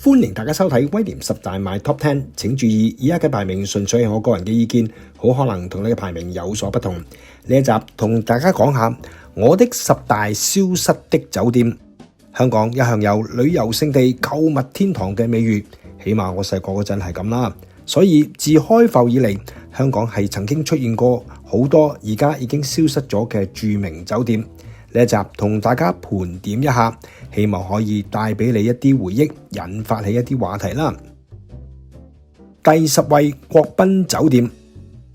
歡迎大家收睇威廉10大賣 Top 10，請注意以下嘅排名純粹係我個人嘅意見，好可能同你嘅排名有所不同。呢一集同大家講下我的10大消失的酒店。香港一向有旅遊勝地、購物天堂嘅美譽，起碼我細個嗰陣係咁啦。所以自開埠以嚟，香港係曾經出現過好多而家已經消失咗嘅著名酒店。呢一集同大家盤點一下，希望可以帶俾你一啲回憶，引發起一啲話題啦。第10位，國賓酒店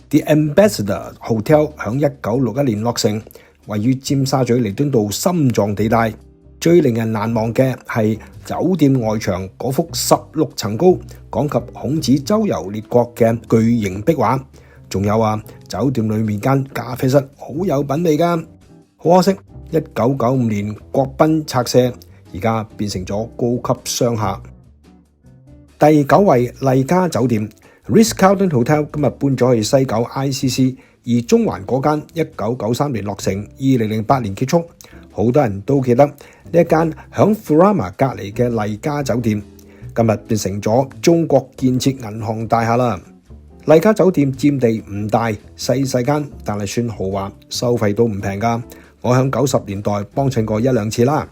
The Ambassador Hotel 響1961年落成，位於尖沙咀彌敦道心臟地帶。最令人難忘嘅係酒店外牆嗰幅16層高，講及孔子周遊列國嘅巨型壁畫。仲有酒店裏面間咖啡室好有品味㗎。好可惜，1995年國賓拆卸，而家變成咗高級商廈。第9位，麗嘉酒店 Ritz-Carlton Hotel 今日搬咗去西九 ICC， 而中環嗰間1993年落成，2008年結束。好多人都記得呢一間響 Furama 隔離嘅麗嘉酒店，今日變成咗中國建設銀行大廈啦。麗嘉酒店佔地唔大，細間，但係算豪華，收費都唔平㗎。我響90年代幫襯過1-2次啦。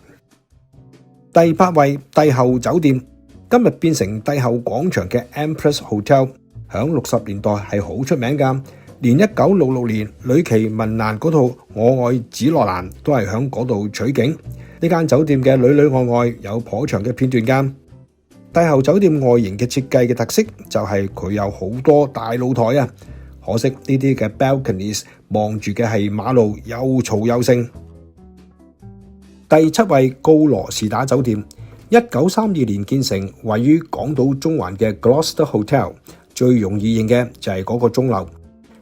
第8位，帝后酒店今日變成帝后廣場嘅 Empress Hotel， 響60年代係好出名㗎。連1966年呂奇文蘭嗰套《我愛紫羅蘭》都係響嗰度取景。呢間酒店嘅裏外有頗長嘅片段㗎。帝后酒店外形嘅設計嘅特色就係佢有好多大露台啊，可惜呢啲嘅 balconies 望住嘅係馬路，又嘈又盛。第7位，告羅士打酒店1932年建成，位於港島中環嘅 Gloucester Hotel， 最容易認嘅就係嗰個鐘樓。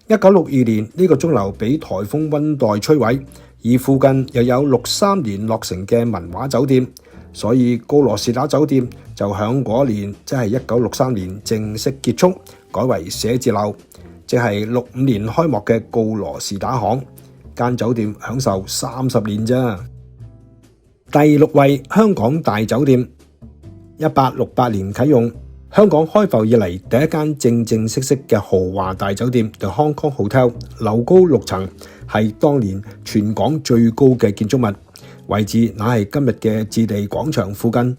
1962年呢個鐘樓俾颱風溫黛摧毀，而附近又有63年落成嘅文華酒店，所以告羅士打酒店就響嗰年，即係1963年正式結束，改為寫字樓，即係65年開幕嘅告羅士打行。間酒店享受30年咋。第6位，香港大酒店1868年啟用，香港開埠以嚟第一間正式嘅豪華大酒店 The Hong Kong Hotel， 樓高6層，係當年全港最高嘅建築物，位置乃係今日嘅置地廣場附近。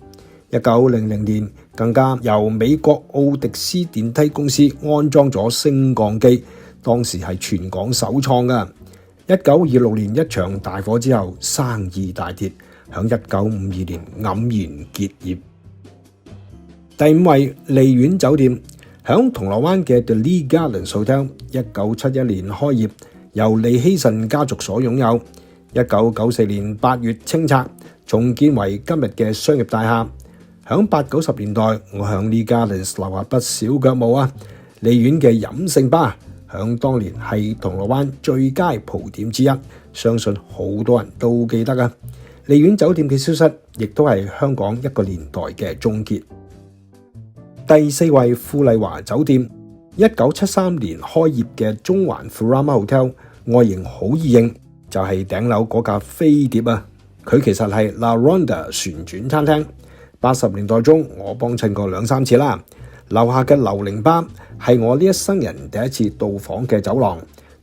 1900年更加由美國奧迪斯電梯公司安裝咗升降機，當時係全港首創㗎。1926年一場大火之後，生意大跌，響1952年黯然結業。第5位，利苑酒店響銅鑼灣嘅 The Lee Gardens Hotel， 1971年開業，由利希慎家族所擁有。1994年8月清拆，重建為今日嘅商業大廈。響80-90年代，我響 Lee Gardens 留下不少腳毛啊。利苑嘅飲勝吧響當年係銅鑼灣最佳蒲點之一，相信好多人都記得啊。利苑酒店嘅消失，亦都係香港一個年代嘅終結。第4位，富麗華酒店1973年開業嘅中環 Furama Hotel， 外形好易認，就係頂樓嗰架飛碟啊！佢其實係 La Ronda 旋轉餐廳。80年代中我幫襯過2-3次啦。樓下嘅流寧吧係我呢一生人第一次到訪嘅酒廊，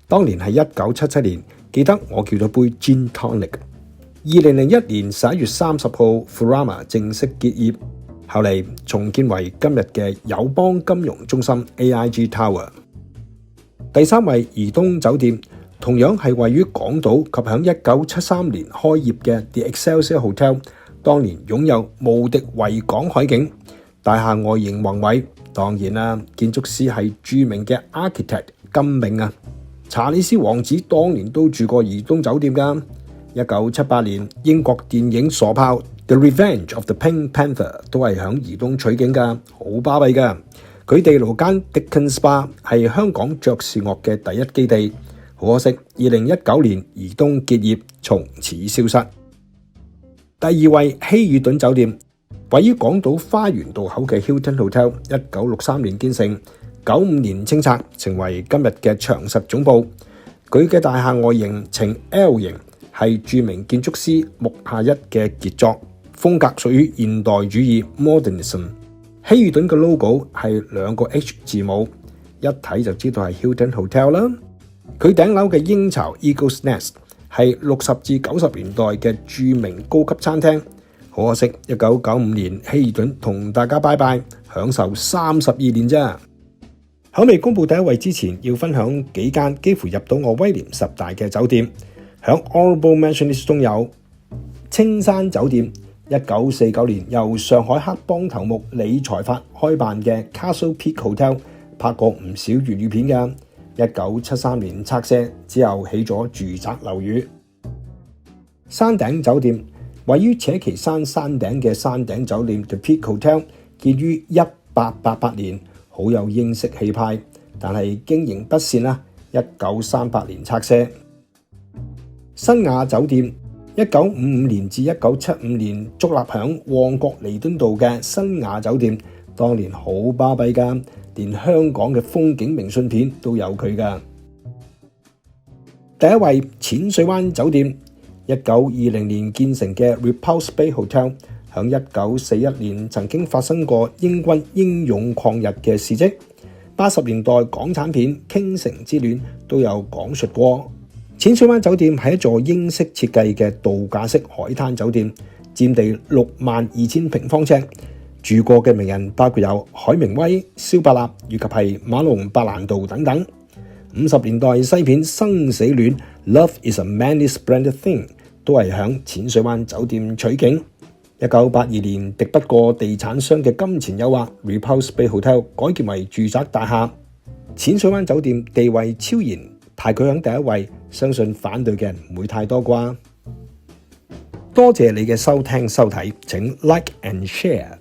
當年係1977年，記得我叫咗杯 Gin Tonic。2001年11月30號 Furama 正式結業，後嚟重建為今日嘅友邦金融中心 AIG Tower。第3位，怡東酒店同樣係位於港島及響1973年開業嘅 The Excelsior Hotel， 當年擁有無敵維港海景，大廈外形宏偉，當然啦，建築師係著名嘅 architect 金銘啊。查理斯王子當年都住過怡東酒店㗎。1978年英國電影傻炮 The Revenge of the Pink Panther 都係響怡東取景㗎，好巴閉㗎。佢地牢間 Dickens Bar 係香港爵士樂嘅第一基地，好可惜2019年怡東結業，從此消失。第2位，希爾頓酒店位於港島花園道口嘅 Hilton Hotel， 1963年建成，95年清拆，成為今日嘅長實總部。佢嘅大廈外形呈 L 型，係著名建築師穆夏一嘅傑作，風格屬於現代主義 Modernism。希爾頓嘅 logo 係兩個 H 字母，一睇就知道係 Hilton Hotel 啦。佢頂樓嘅鷹巢 Eagle's Nest 係60至90年代嘅著名高級餐廳。可惜1995年希爾頓同大家拜拜，享受32年啫。喺未公布第一位之前，要分享幾間幾乎入到我威廉10大嘅酒店。喺 Honorable Mention List 中有青山酒店，1949年由上海黑幫頭目李財發開辦嘅 Castle Peak Hotel， 拍過唔少粵語片㗎。1973年拆卸之後起咗住宅樓宇。山頂酒店位於扯旗山山頂嘅山頂酒店 The Peak Hotel， 建於1888年，好有英式氣派，但係經營不善啦。1938年拆卸。新雅酒店1955年至1975年築立響旺角彌敦道嘅新雅酒店，當年好巴閉㗎，連香港嘅風景明信片都有佢㗎。第一位淺水灣酒店，1920年建成嘅 Repulse Bay Hotel， 響1941年曾經發生過英軍英勇抗日嘅事蹟。80年代港產片《傾城之戀》都有講述過。淺水灣酒店係一座英式設計嘅度假式海灘酒店，佔地62000平方尺。住過嘅名人包括有海明威、蕭伯納以及係馬龍白蘭度等等。50年代西片《生死戀》Love is a Manly Splendid Thing 都係響淺水灣酒店取景。1982年敵不過地產商嘅金錢誘惑 ，Repulse Bay Hotel 改建為住宅大廈。淺水灣酒店地位超然，排佢響第一位，相信反對嘅人唔會太多啩。多謝你嘅收聽收睇，請 Like and Share。